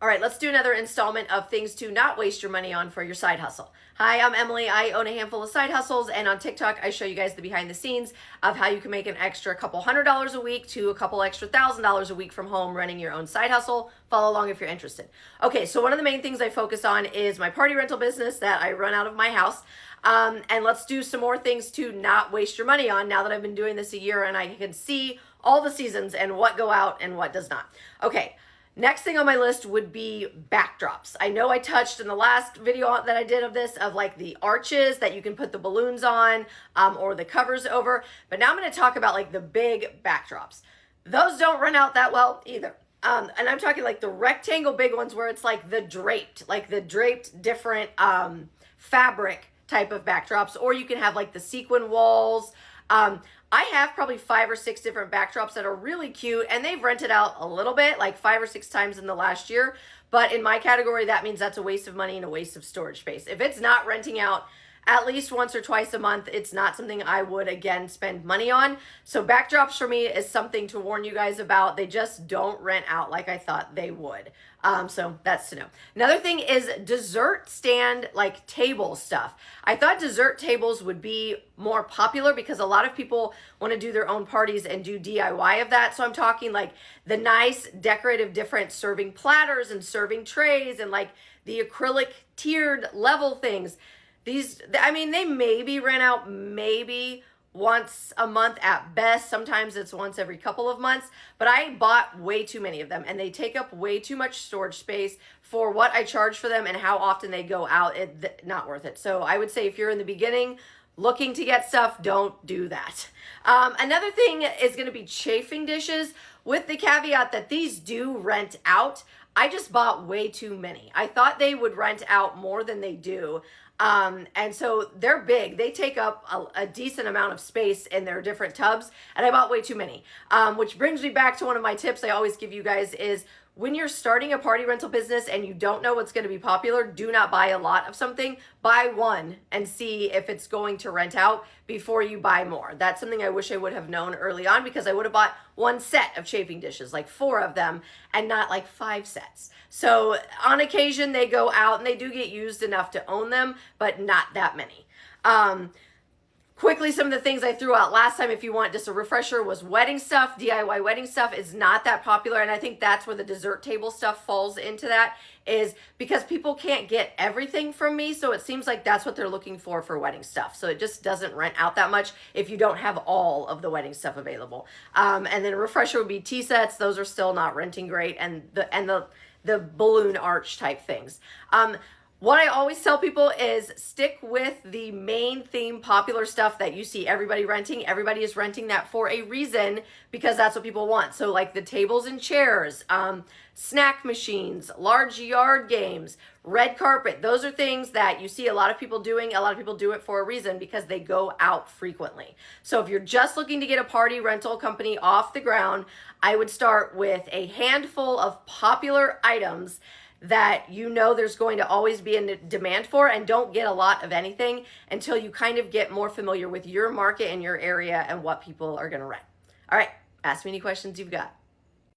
All right, let's do another installment of things to not waste your money on for your side hustle. Hi, I'm Emily. I own a handful of side hustles, and on TikTok, I show you guys the behind the scenes of how you can make an extra couple $100s a week to a couple extra $1,000s a week from home running your own side hustle. Follow along if you're interested. Okay, so one of the main things I focus on is my party rental business that I run out of my house. And let's do some more things to not waste your money on now that I've been doing this a year and I can see all the seasons and what go out and what does not. Okay. Next thing on my list would be backdrops. I know I touched in the last video that I did of this of like the arches that you can put the balloons on or the covers over. But now I'm going to talk about like the big backdrops. Those don't run out that well either. And I'm talking like the rectangle big ones where it's like the draped different fabric type of backdrops, or you can have like the sequin walls. I have probably 5 or 6 different backdrops that are really cute, and they've rented out a little bit, like 5 or 6 times in the last year. But in my category, that means that's a waste of money and a waste of storage space. If it's not renting out at least once or twice a month, it's not something I would, again, spend money on. So backdrops for me is something to warn you guys about. They just don't rent out like I thought they would. So that's to know. Another thing is dessert stand, like table stuff. I thought dessert tables would be more popular because a lot of people want to do their own parties and do DIY of that. So I'm talking like the nice decorative different serving platters and serving trays and like the acrylic tiered level things. These, I mean, they maybe rent out maybe once a month at best. Sometimes it's once every couple of months, but I bought way too many of them and they take up way too much storage space for what I charge for them and how often they go out. Not worth it. So I would say if you're in the beginning looking to get stuff, don't do that. Another thing is going to be chafing dishes, with the caveat that these do rent out. I just bought way too many. I thought they would rent out more than they do. And so they're big. They take up a decent amount of space in their different tubs, and I bought way too many. Which brings me back to one of my tips I always give you guys is when you're starting a party rental business and you don't know what's going to be popular, do not buy a lot of something. Buy one and see if it's going to rent out before you buy more. That's something I wish I would have known early on, because I would have bought one set of chafing dishes, like 4 of them, and not like 5 sets. So on occasion they go out and they do get used enough to own them, but not that many. Quickly, some of the things I threw out last time, if you want just a refresher, was wedding stuff. DIY wedding stuff is not that popular, and I think that's where the dessert table stuff falls into that, is because people can't get everything from me, so it seems like that's what they're looking for wedding stuff. So it just doesn't rent out that much if you don't have all of the wedding stuff available. And then a refresher would be tea sets. Those are still not renting great, and the balloon arch type things. What I always tell people is stick with the main theme popular stuff that you see everybody renting. Everybody is renting that for a reason, because that's what people want. So like the tables and chairs, snack machines, large yard games, red carpet. Those are things that you see a lot of people doing. A lot of people do it for a reason, because they go out frequently. So if you're just looking to get a party rental company off the ground, I would start with a handful of popular items that you know there's going to always be a demand for, and don't get a lot of anything until you kind of get more familiar with your market and your area and what people are going to rent. All right, ask me any questions you've got.